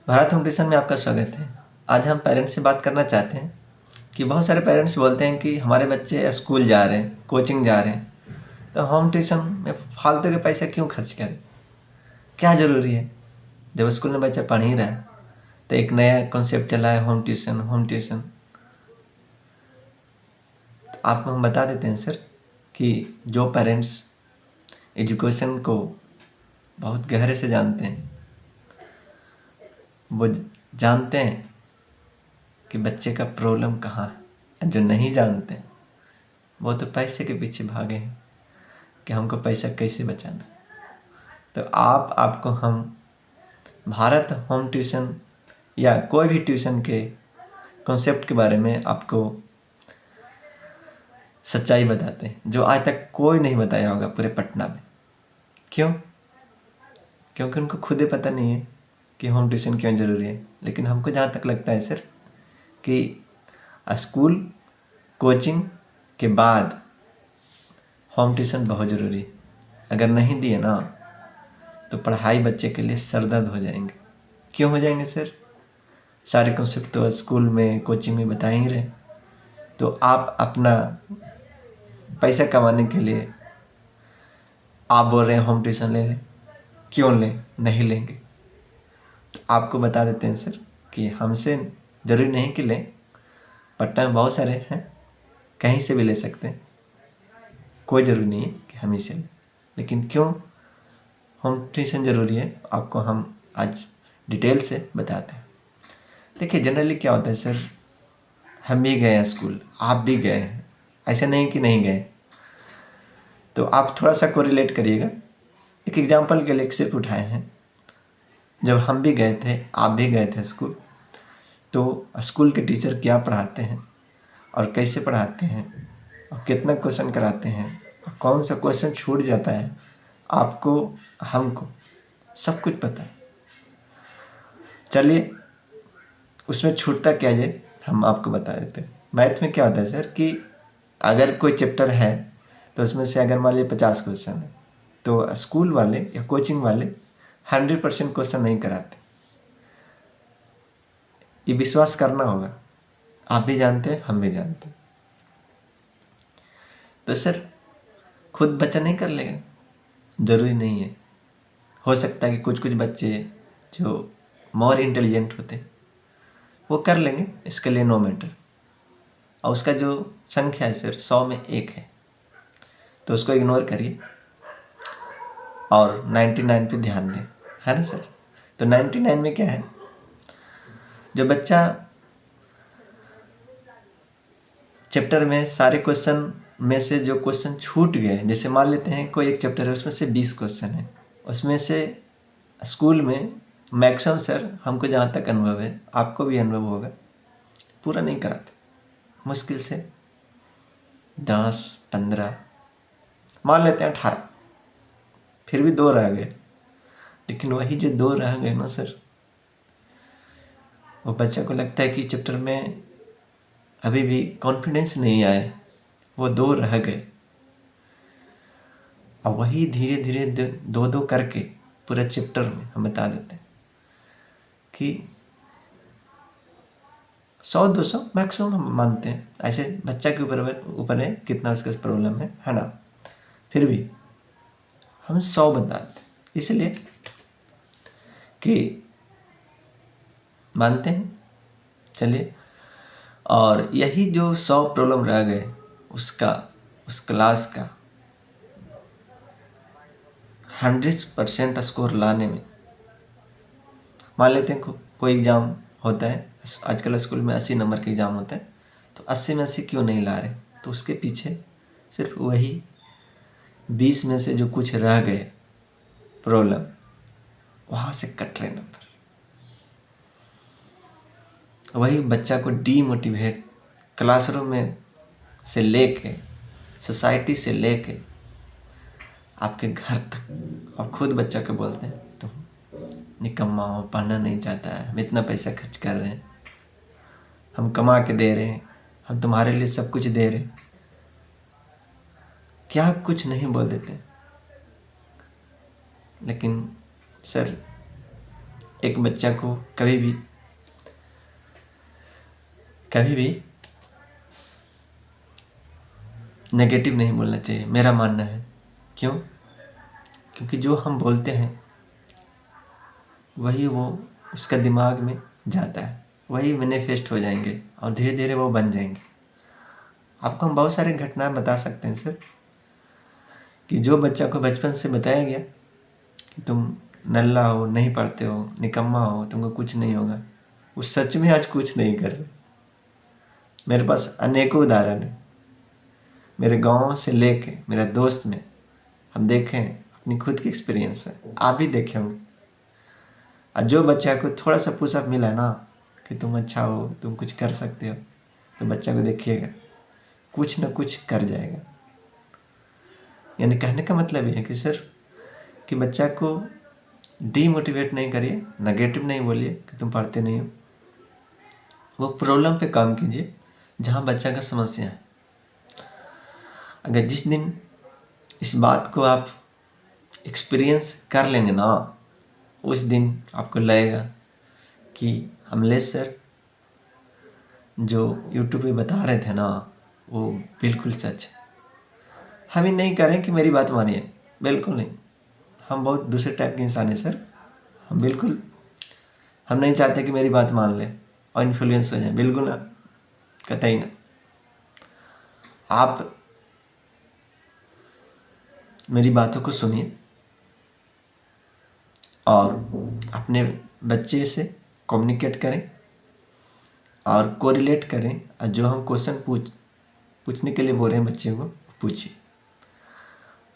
Bharat home tuition में आपका स्वागत है। आज हम पेरेंट्स से बात करना चाहते हैं कि बहुत सारे पेरेंट्स बोलते हैं कि हमारे बच्चे स्कूल जा रहे हैं, कोचिंग जा रहे हैं, तो होम ट्यूशन में फालतू के पैसे क्यों खर्च करें? क्या ज़रूरी है? जब स्कूल में बच्चा पढ़ ही रहा है, तो एक नया कॉन्सेप्ट चला है होम ट्यूशन। तो आपको हम बता देते हैं सर कि जो पेरेंट्स एजुकेशन को बहुत गहरे से जानते हैं, वो जानते हैं कि बच्चे का प्रॉब्लम कहाँ है। जो नहीं जानते वो तो पैसे के पीछे भागे हैं कि हमको पैसा कैसे बचाना। तो आपको हम भारत होम ट्यूशन या कोई भी ट्यूशन के कॉन्सेप्ट के बारे में आपको सच्चाई बताते हैं, जो आज तक कोई नहीं बताया होगा पूरे पटना में। क्यों? क्योंकि उनको खुद ही पता नहीं है कि होम ट्यूशन क्यों ज़रूरी है। लेकिन हमको जहाँ तक लगता है सर कि स्कूल कोचिंग के बाद होम ट्यूशन बहुत ज़रूरी है। अगर नहीं दिए ना तो पढ़ाई बच्चे के लिए सरदर्द हो जाएंगे। क्यों हो जाएंगे सर? सारे कॉन्सेप्ट तो स्कूल में कोचिंग में बता ही रहे। तो आप अपना पैसा कमाने के लिए आप बोल रहे हैं होम ट्यूशन ले लें। क्यों लें? नहीं लेंगे। तो आपको बता देते हैं सर कि हमसे ज़रूरी नहीं कि लें, पटना में बहुत सारे हैं, कहीं से भी ले सकते हैं। कोई ज़रूरी नहीं है कि हम ही से लें। लेकिन क्यों होम ट्यूशन ज़रूरी है, आपको हम आज डिटेल से बताते हैं। देखिए जनरली क्या होता है सर, हम भी गए हैं स्कूल, आप भी गए हैं, ऐसा नहीं कि नहीं गए। तो आप थोड़ा सा कोरिलेट करिएगा। एक एग्जांपल के लिए सिर्फ उठाए हैं। जब हम भी गए थे, आप भी गए थे स्कूल, तो स्कूल के टीचर क्या पढ़ाते हैं और कैसे पढ़ाते हैं और कितना क्वेश्चन कराते हैं और कौन सा क्वेश्चन छूट जाता है, आपको हमको सब कुछ पता है। चलिए उसमें छूटता क्या है हम आपको बता देते हैं। मैथ में क्या होता है सर कि अगर कोई चैप्टर है तो उसमें से अगर मान लीजिए 50 क्वेश्चन है, तो स्कूल वाले या कोचिंग वाले 100% क्वेश्चन नहीं कराते। ये विश्वास करना होगा। आप भी जानते हैं, हम भी जानते हैं। तो सर खुद बच्चा नहीं कर लेगा, ज़रूरी नहीं है। हो सकता है कि कुछ कुछ बच्चे जो मोर इंटेलिजेंट होते हैं वो कर लेंगे, इसके लिए नो मैटर। और उसका जो संख्या है सर 100 में 1 है, तो उसको इग्नोर करिए और 99 पे ध्यान दें, है ना सर। तो 99 में क्या है, जो बच्चा चैप्टर में सारे क्वेश्चन में से जो क्वेश्चन छूट गए, जैसे मान लेते हैं कोई एक चैप्टर है उसमें से 20 क्वेश्चन है, उसमें से स्कूल में मैक्सिमम सर हमको जहाँ तक अनुभव है, आपको भी अनुभव होगा, पूरा नहीं कराते। मुश्किल से 10, 15, मान लेते हैं 18, फिर भी 2 रह गए। लेकिन वही जो 2 रह गए ना सर, वो बच्चे को लगता है कि चैप्टर में अभी भी कॉन्फिडेंस नहीं आए, वो 2 रह गए। और वही धीरे धीरे 2-2 करके पूरे चैप्टर में हम बता देते हैं कि 100-200 मैक्सिमम हम मानते हैं। ऐसे बच्चा के ऊपर है कितना उसका प्रॉब्लम है ना। फिर भी हम 100 बताते हैं, इसलिए कि मानते हैं। चलिए, और यही जो 100 प्रॉब्लम रह गए उसका, उस क्लास का 100% स्कोर लाने में, मान लेते हैं कोई एग्ज़ाम होता है, आजकल स्कूल में 80 नंबर का एग्ज़ाम होता है, तो 80 में 80 क्यों नहीं ला रहे? तो उसके पीछे सिर्फ वही 20 में से जो कुछ रह गए प्रॉब्लम, वहाँ से कट रहे नंबर। वही बच्चा को डीमोटिवेट क्लासरूम में से लेके, सोसाइटी से लेके आपके घर तक, और खुद बच्चा को बोलते हैं तुम निकम्मा हो, पढ़ना नहीं चाहता है, हम इतना पैसा खर्च कर रहे हैं, हम कमा के दे रहे हैं, हम तुम्हारे लिए सब कुछ दे रहे हैं, क्या कुछ नहीं बोल देते। लेकिन सर एक बच्चा को कभी भी नेगेटिव नहीं बोलना चाहिए, मेरा मानना है। क्यों? क्योंकि जो हम बोलते हैं वही वो उसका दिमाग में जाता है, वही मैनिफेस्ट हो जाएंगे और धीरे धीरे वो बन जाएंगे। आपको हम बहुत सारे घटनाएं बता सकते हैं सर, कि जो बच्चा को बचपन से बताया गया कि तुम नल्ला हो, नहीं पढ़ते हो, निकम्मा हो, तुमको कुछ नहीं होगा, वो सच में आज कुछ नहीं कर रहे। मेरे पास अनेकों उदाहरण है, मेरे गांव से लेके मेरे दोस्त में हम देखे हैं, अपनी खुद की एक्सपीरियंस है, आप भी देखे होंगे। और जो बच्चा को थोड़ा सा पुशअप मिला ना कि तुम अच्छा हो, तुम कुछ कर सकते हो, तो बच्चा को देखिएगा कुछ ना कुछ कर जाएगा। यानी कहने का मतलब ये है कि सर, कि बच्चा को डीमोटिवेट नहीं करिए, नेगेटिव नहीं बोलिए कि तुम पढ़ते नहीं हो। वो प्रॉब्लम पे काम कीजिए जहाँ बच्चा का समस्या है। अगर जिस दिन इस बात को आप एक्सपीरियंस कर लेंगे ना, उस दिन आपको लगेगा कि अमलेश सर जो यूट्यूब पे बता रहे थे ना, वो बिल्कुल सच है। हम ही नहीं कह रहे कि मेरी बात मानिए, बिल्कुल नहीं। हम बहुत दूसरे टाइप के इंसान हैं सर। हम नहीं चाहते कि मेरी बात मान ले और इन्फ्लुएंस हो जाए, बिल्कुल ना, कतई ना। आप मेरी बातों को सुनिए और अपने बच्चे से कम्युनिकेट करें और कोरिलेट करें, और जो हम क्वेश्चन पूछने के लिए बोल रहे हैं बच्चे को, पूछिए।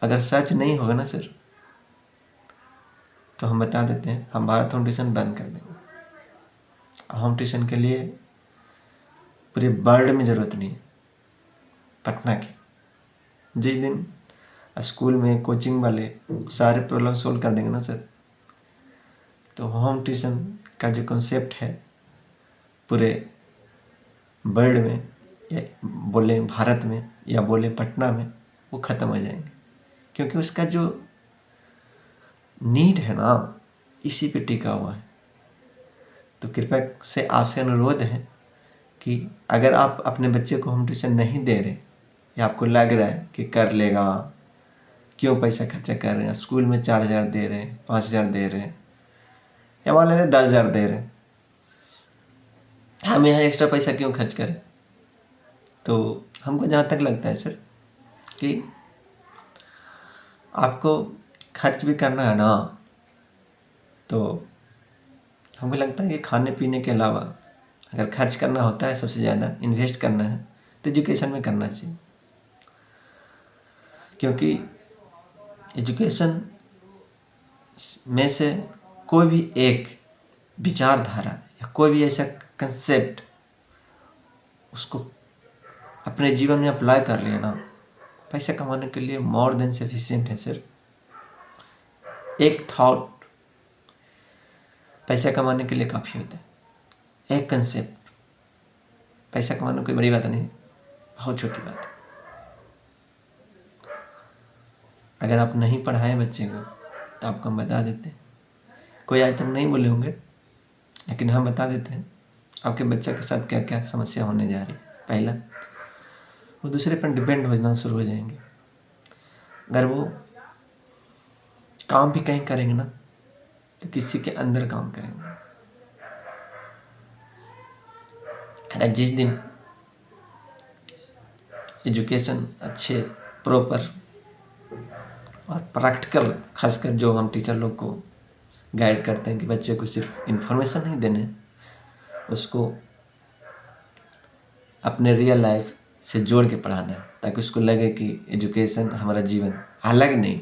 अगर सच नहीं होगा ना सर, तो हम बता देते हैं, हम भारत होम ट्यूशन बंद कर देंगे। होम ट्यूशन के लिए पूरे वर्ल्ड में ज़रूरत नहीं है, पटना की। जिस दिन स्कूल में कोचिंग वाले सारे प्रॉब्लम सोल्व कर देंगे ना सर, तो होम ट्यूशन का जो कॉन्सेप्ट है पूरे वर्ल्ड में, या बोले भारत में, या बोले पटना में, वो ख़त्म हो जाएंगे। क्योंकि उसका जो नीड है ना, इसी पे टिका हुआ है। तो कृपया से आपसे अनुरोध है कि अगर आप अपने बच्चे को होम ट्यूशन नहीं दे रहे, या आपको लग रहा है कि कर लेगा, क्यों पैसा खर्चा कर रहे हैं, स्कूल में 4,000 दे रहे हैं, 5,000 दे रहे हैं, या मान लेते 10,000 दे रहे हैं, हम यहाँ एक्स्ट्रा पैसा क्यों खर्च करें। तो हमको जहाँ तक लगता है सर कि आपको खर्च भी करना है ना, तो हमको लगता है कि खाने पीने के अलावा अगर खर्च करना होता है, सबसे ज़्यादा इन्वेस्ट करना है, तो एजुकेशन में करना चाहिए। क्योंकि एजुकेशन में से कोई भी एक विचारधारा या कोई भी ऐसा कंसेप्ट उसको अपने जीवन में अप्लाई कर लिया ना, पैसा कमाने के लिए मोर देन सफिशिएंट है सर। एक थॉट पैसा कमाने के लिए काफ़ी होता है। एक कंसेप्ट पैसा कमाना कोई बड़ी बात नहीं, बहुत छोटी बात है। अगर आप नहीं पढ़ाएं बच्चे को, तो आपको हम बता देते हैं, कोई आज तक नहीं बोले होंगे, लेकिन हम बता देते हैं आपके बच्चे के साथ क्या क्या समस्या होने जा रही है। पहला, वो दूसरे पर डिपेंड होना शुरू हो जाएंगे। अगर वो काम भी कहीं करेंगे ना, तो किसी के अंदर काम करेंगे। अगर जिस दिन एजुकेशन अच्छे, प्रॉपर और प्रैक्टिकल, खासकर जो हम टीचर लोग को गाइड करते हैं कि बच्चे को सिर्फ इन्फॉर्मेशन नहीं देने, उसको अपने रियल लाइफ से जोड़ के पढ़ाना है, ताकि उसको लगे कि एजुकेशन हमारा जीवन अलग नहीं,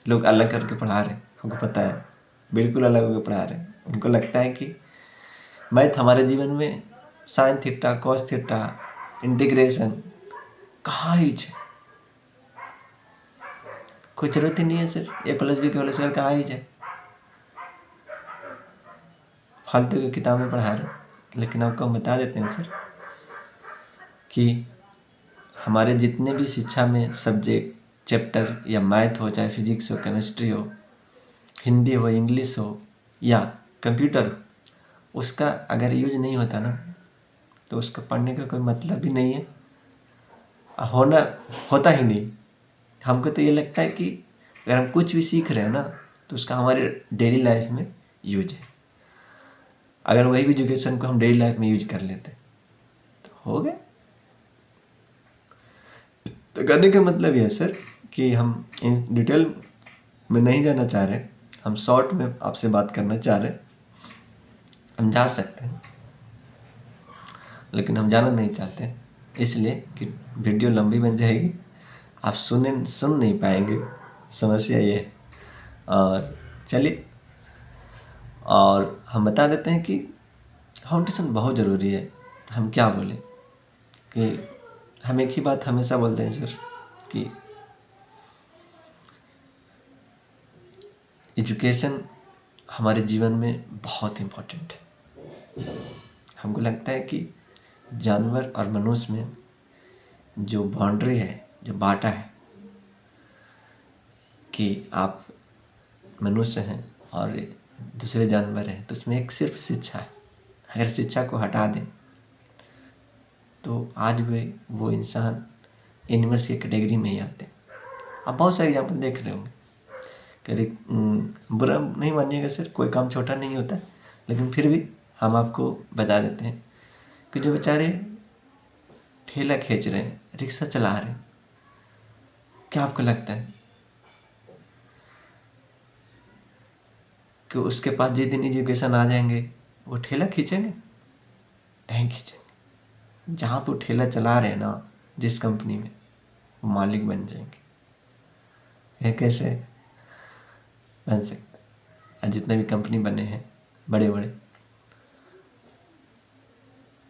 लोग अलग करके पढ़ा रहे हैं, हमको पता है, बिल्कुल अलग होकर पढ़ा रहे हैं। उनको लगता है कि मैथ हमारे जीवन में sine theta, cos theta, integration कहाँ ही है, कोई जरूरत ही नहीं है सर। a+b के होल स्क्वायर कहाँ ही है, फालतू की किताबें पढ़ा रहे। लेकिन आपको हम बता देते हैं सर कि हमारे जितने भी शिक्षा में सब्जेक्ट, चैप्टर, या मैथ हो, चाहे फिजिक्स हो, केमिस्ट्री हो, हिंदी हो, इंग्लिश हो, या कंप्यूटर, उसका अगर यूज नहीं होता ना तो उसका पढ़ने का कोई मतलब भी नहीं है, होना होता ही नहीं। हमको तो ये लगता है कि अगर हम कुछ भी सीख रहे हैं ना तो उसका हमारे डेली लाइफ में यूज है। अगर वही एजुकेशन को हम डेली लाइफ में यूज कर लेते तो हो गया। तो करने का मतलब ये है सर कि हम इन डिटेल में नहीं जाना चाह रहे, हम शॉर्ट में आपसे बात करना चाह रहे। हम जा सकते हैं लेकिन हम जाना नहीं चाहते, इसलिए कि वीडियो लंबी बन जाएगी, आप सुन नहीं पाएंगे, समस्या ये है। और चलिए, और हम बता देते हैं कि फाउंडेशन बहुत ज़रूरी है। हम क्या बोले कि हम एक ही बात हमेशा बोलते हैं सर कि एजुकेशन हमारे जीवन में बहुत इम्पोर्टेंट है। हमको लगता है कि जानवर और मनुष्य में जो बाउंड्री है, जो बाटा है कि आप मनुष्य हैं और दूसरे जानवर हैं, तो उसमें एक सिर्फ शिक्षा है। अगर शिक्षा को हटा दें तो आज भी वो इंसान एनिमल्स की कैटेगरी में ही आते हैं। आप बहुत सारे एग्जाम्पल देख रहे होंगे। बुरा नहीं मानिएगा सर, कोई काम छोटा नहीं होता, लेकिन फिर भी हम आपको बता देते हैं कि जो बेचारे ठेला खींच रहे हैं, रिक्शा चला रहे हैं, क्या आपको लगता है कि उसके पास जिस दिन एजुकेशन आ जाएंगे वो ठेला खींचेंगे? नहीं खींचेंगे। जहाँ पे वो ठेला चला रहे हैं ना, जिस कंपनी में, वो मालिक बन जाएंगे। ये कैसे बन सकता है? जितने भी कंपनी बने हैं बड़े बड़े,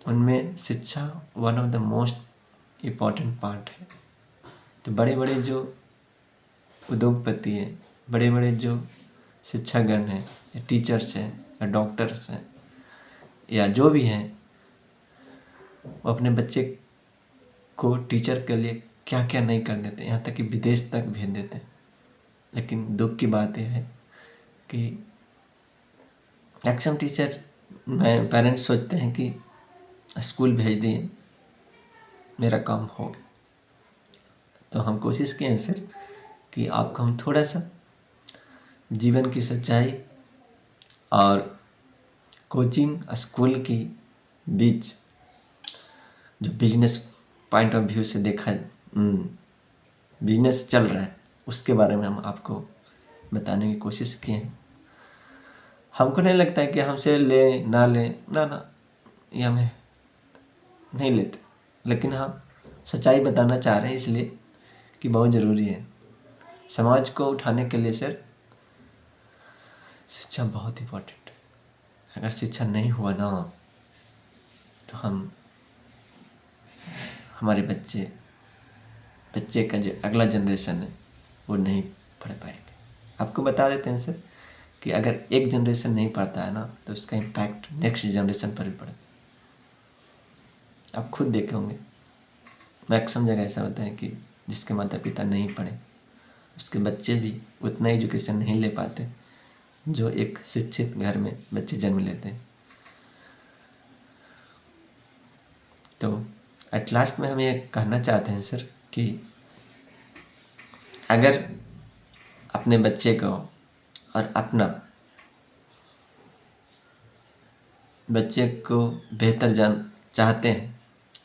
उनमें शिक्षा one of the most important part है। तो बड़े बड़े जो उद्योगपति हैं, बड़े बड़े जो शिक्षागण हैं, या टीचर्स हैं, या डॉक्टर्स हैं, या जो भी हैं, वो अपने बच्चे को टीचर के लिए क्या क्या नहीं कर देते, यहाँ तक कि विदेश तक भेज देते हैं। लेकिन दुख की बात यह है कि मैक्सिमम टीचर में पेरेंट्स सोचते हैं कि स्कूल भेज दिए, मेरा काम हो गया। तो हम कोशिश किए हैं सर कि आपको हम थोड़ा सा जीवन की सच्चाई और कोचिंग स्कूल की बीच जो बिजनेस पॉइंट ऑफ व्यू से देखा बिजनेस चल रहा है, उसके बारे में हम आपको बताने की कोशिश किए हैं। हमको नहीं लगता है कि हमसे ले ना ले, ना ये हमें नहीं लेते, लेकिन हम सच्चाई बताना चाह रहे हैं इसलिए कि बहुत ज़रूरी है समाज को उठाने के लिए। सर शिक्षा बहुत इम्पोर्टेंट है। अगर शिक्षा नहीं हुआ ना तो हमारे बच्चे का जो अगला जनरेशन है वो नहीं पढ़ पाएंगे। आपको बता देते हैं सर कि अगर एक जनरेशन नहीं पढ़ता है ना तो उसका इम्पैक्ट नेक्स्ट जनरेशन पर भी पड़ता है। आप खुद देखे होंगे, मैक्सिमम जगह ऐसा होता है कि जिसके माता पिता नहीं पढ़े उसके बच्चे भी उतना एजुकेशन नहीं ले पाते जो एक शिक्षित घर में बच्चे जन्म लेते हैं। तो एट लास्ट में हम ये कहना चाहते हैं सर कि अगर अपने बच्चे को और अपना बच्चे को बेहतर जान चाहते हैं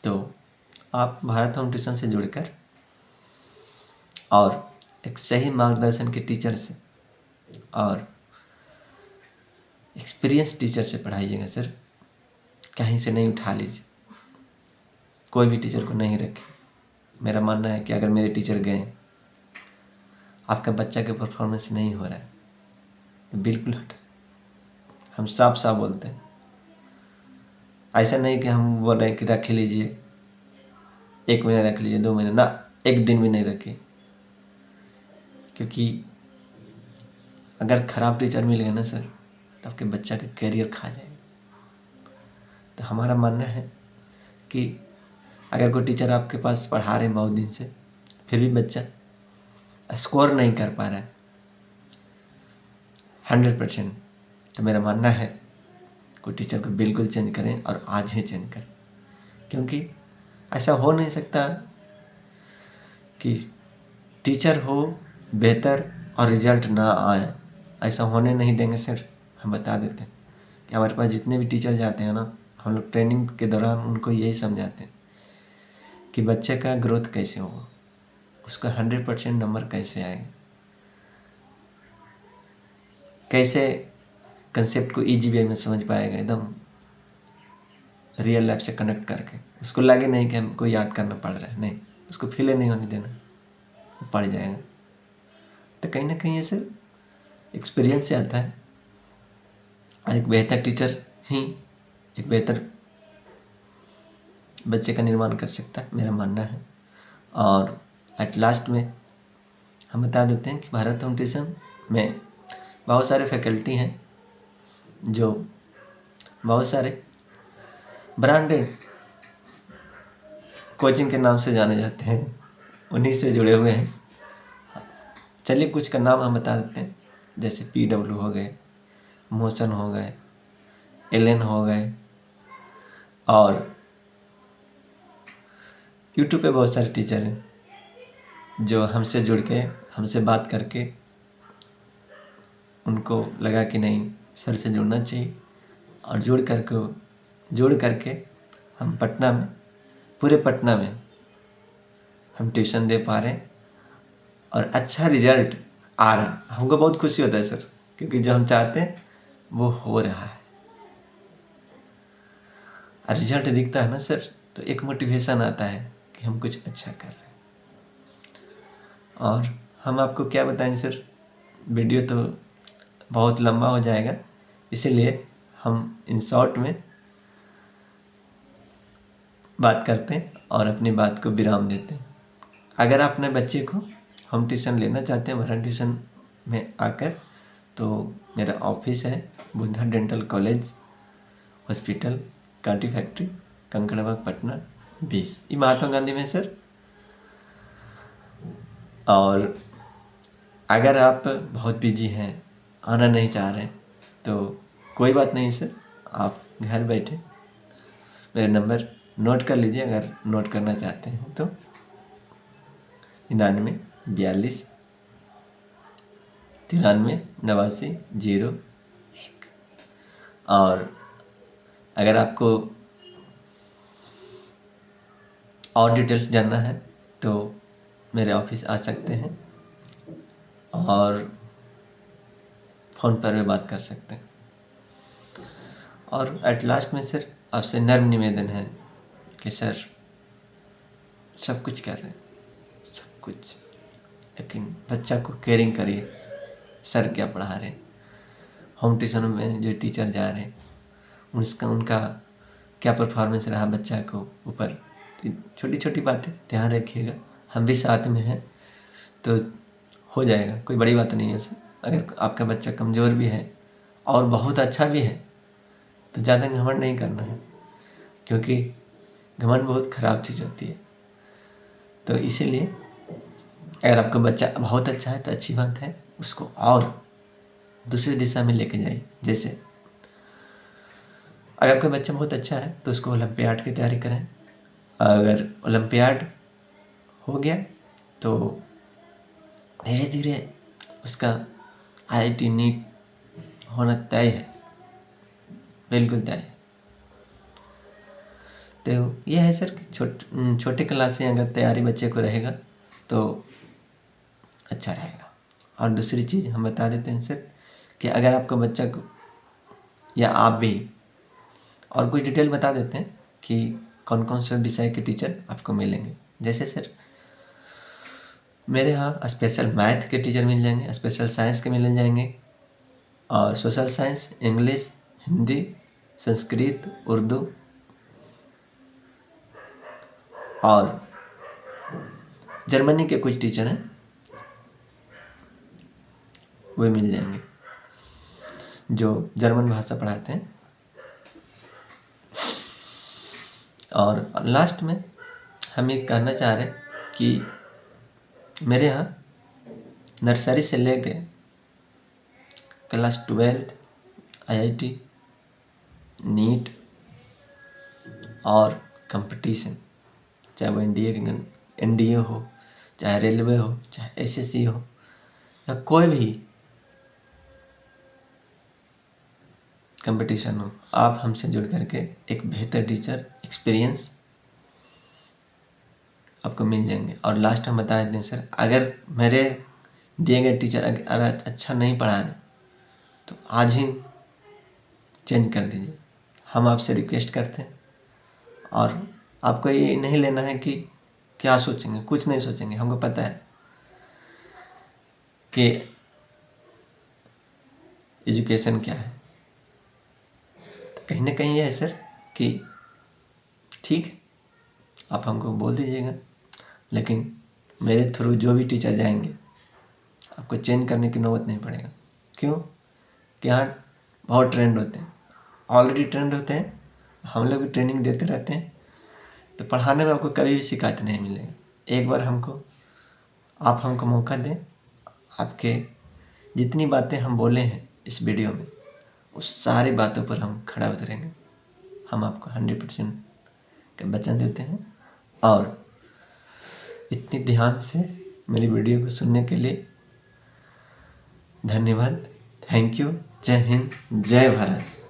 तो आप भारत होम ट्यूशन से जुड़कर और एक सही मार्गदर्शन के टीचर से और एक्सपीरियंस टीचर से पढ़ाइएगा सर। कहीं से नहीं उठा लीजिए, कोई भी टीचर को नहीं रखें। मेरा मानना है कि अगर मेरे टीचर गए, आपका बच्चा का परफॉर्मेंस नहीं हो रहा है तो बिल्कुल हटा। हम साफ साफ बोलते हैं, ऐसा नहीं कि हम बोल रहे हैं कि रख लीजिए, 1 महीना रख लीजिए, 2 महीने ना, 1 दिन भी नहीं रखिए। क्योंकि अगर ख़राब टीचर मिल गया ना सर तो आपके बच्चा का करियर खा जाएगा। तो हमारा मानना है कि अगर कोई टीचर आपके पास पढ़ा रहे हैं बहुत दिन से, फिर भी बच्चा स्कोर नहीं कर पा रहा है 100%, तो मेरा मानना है कोई टीचर को बिल्कुल चेंज करें और आज ही चेंज करें, क्योंकि ऐसा हो नहीं सकता कि टीचर हो बेहतर और रिजल्ट ना आए। ऐसा होने नहीं देंगे सर। हम बता देते हैं कि हमारे पास जितने भी टीचर जाते हैं ना, हम लोग ट्रेनिंग के दौरान उनको यही समझाते हैं कि बच्चे का ग्रोथ कैसे होगा, उसका 100% नंबर कैसे आएगा, कैसे कंसेप्ट को ईजी वे में समझ पाएगा, एकदम रियल लाइफ से कनेक्ट करके। उसको लगे नहीं कि हमको याद करना पड़ रहा है, नहीं, उसको फील नहीं होने देना, वो पढ़ जाएगा। तो कहीं ना कहीं ये सिर्फ एक्सपीरियंस से आता है और एक बेहतर टीचर ही एक बेहतर बच्चे का निर्माण कर सकता है, मेरा मानना है। और एट लास्ट में हम बता देते हैं कि भारत होम ट्यूशन में बहुत सारे फैकल्टी हैं जो बहुत सारे ब्रांडेड कोचिंग के नाम से जाने जाते हैं, उन्हीं से जुड़े हुए हैं। चलिए कुछ का नाम हम बता देते हैं, जैसे PW हो गए, मोशन हो गए, LN हो गए, और यूट्यूब पे बहुत सारे टीचर हैं जो हमसे जुड़ के, हमसे बात करके उनको लगा कि नहीं सर से जुड़ना चाहिए, और जुड़ करके हम पटना में, पूरे पटना में हम ट्यूशन दे पा रहे हैं और अच्छा रिजल्ट आ रहा है। हमको बहुत खुशी होता है सर, क्योंकि जो हम चाहते हैं वो हो रहा है और रिजल्ट दिखता है ना सर, तो एक मोटिवेशन आता है कि हम कुछ अच्छा कर रहे हैं। और हम आपको क्या बताएं सर, वीडियो तो बहुत लंबा हो जाएगा, इसीलिए हम इन शॉर्ट में बात करते हैं और अपनी बात को विराम देते हैं। अगर आप अपने बच्चे को होम ट्यूशन लेना चाहते हैं वरुण ट्यूशन में आकर, तो मेरा ऑफिस है Buddha dental college hospital, Kanti factory, Kankarbagh, Patna 20। ये महात्मा गांधी में सर। और अगर आप बहुत बिजी हैं, आना नहीं चाह रहे, तो कोई बात नहीं सर, आप घर बैठे मेरे नंबर नोट कर लीजिए, अगर नोट करना चाहते हैं तो 99 42 93 89 01। और अगर आपको और डिटेल जानना है तो मेरे ऑफिस आ सकते हैं और फ़ोन पर भी बात कर सकते हैं। और एट लास्ट में सर आपसे नर्म निवेदन है कि सर सब कुछ कर रहे हैं, सब कुछ, लेकिन बच्चा को केयरिंग करिए। सर क्या पढ़ा रहे हैं, होम ट्यूशन में जो टीचर जा रहे हैं उनका क्या परफॉर्मेंस रहा बच्चा को ऊपर, छोटी छोटी बातें ध्यान रखिएगा। हम भी साथ में हैं तो हो जाएगा, कोई बड़ी बात नहीं है सर। अगर आपका बच्चा कमज़ोर भी है और बहुत अच्छा भी है तो ज़्यादा घमंड नहीं करना है, क्योंकि घमंड बहुत ख़राब चीज़ होती है। तो इसीलिए अगर आपका बच्चा बहुत अच्छा है तो अच्छी बात है, उसको और दूसरी दिशा में लेके जाइए। जैसे अगर आपका बच्चा बहुत अच्छा है तो उसको ओलंपियाड की तैयारी करें। अगर ओलंपियाड हो गया तो धीरे धीरे उसका IIT नीट होना तय है, बिल्कुल तय है। तो ये है सर कि छोटे क्लास से अगर तैयारी बच्चे को रहेगा तो अच्छा रहेगा। और दूसरी चीज़ हम बता देते हैं सर कि अगर आपका बच्चा को या आप भी, और कुछ डिटेल बता देते हैं कि कौन कौन से विषय के टीचर आपको मिलेंगे। जैसे सर मेरे यहाँ स्पेशल मैथ के टीचर मिल जाएंगे, स्पेशल साइंस के मिल जाएंगे, और social science, English, Hindi, Sanskrit, Urdu, और जर्मनी के कुछ टीचर हैं वे मिल जाएंगे जो जर्मन भाषा पढ़ाते हैं। और लास्ट में हम ये कहना चाह रहे हैं कि मेरे यहाँ नर्सरी से लेके क्लास 12 IIT, नीट और कंपटीशन, चाहे वो NDA हो, चाहे रेलवे हो, चाहे SSC हो, या कोई भी कंपटीशन हो, आप हमसे जुड़ करके एक बेहतर टीचर एक्सपीरियंस आपको मिल जाएंगे। और लास्ट हम बता देते हैं सर, अगर मेरे दिए गए टीचर अगर अच्छा नहीं पढ़ा रहे तो आज ही चेंज कर दीजिए, हम आपसे रिक्वेस्ट करते हैं। और आपको ये नहीं लेना है कि क्या सोचेंगे, कुछ नहीं सोचेंगे, हमको पता है कि एजुकेशन क्या है। तो कहीं ना कहीं ये है सर कि ठीक है, आप हमको बोल दीजिएगा, लेकिन मेरे थ्रू जो भी टीचर जाएंगे आपको चेंज करने की नौबत नहीं पड़ेगा। क्यों? कि यहाँ बहुत ट्रेंड होते हैं, ऑलरेडी ट्रेंड होते हैं, हम लोग भी ट्रेनिंग देते रहते हैं, तो पढ़ाने में आपको कभी भी शिकायत नहीं मिलेगा। एक बार आप हमको मौका दें, आपके जितनी बातें हम बोले हैं इस वीडियो में उस सारी बातों पर हम खड़ा उतरेंगे। हम आपको 100% का वचन देते हैं। और इतनी ध्यान से मेरी वीडियो को सुनने के लिए धन्यवाद। Thank you. जय हिंद, जय भारत।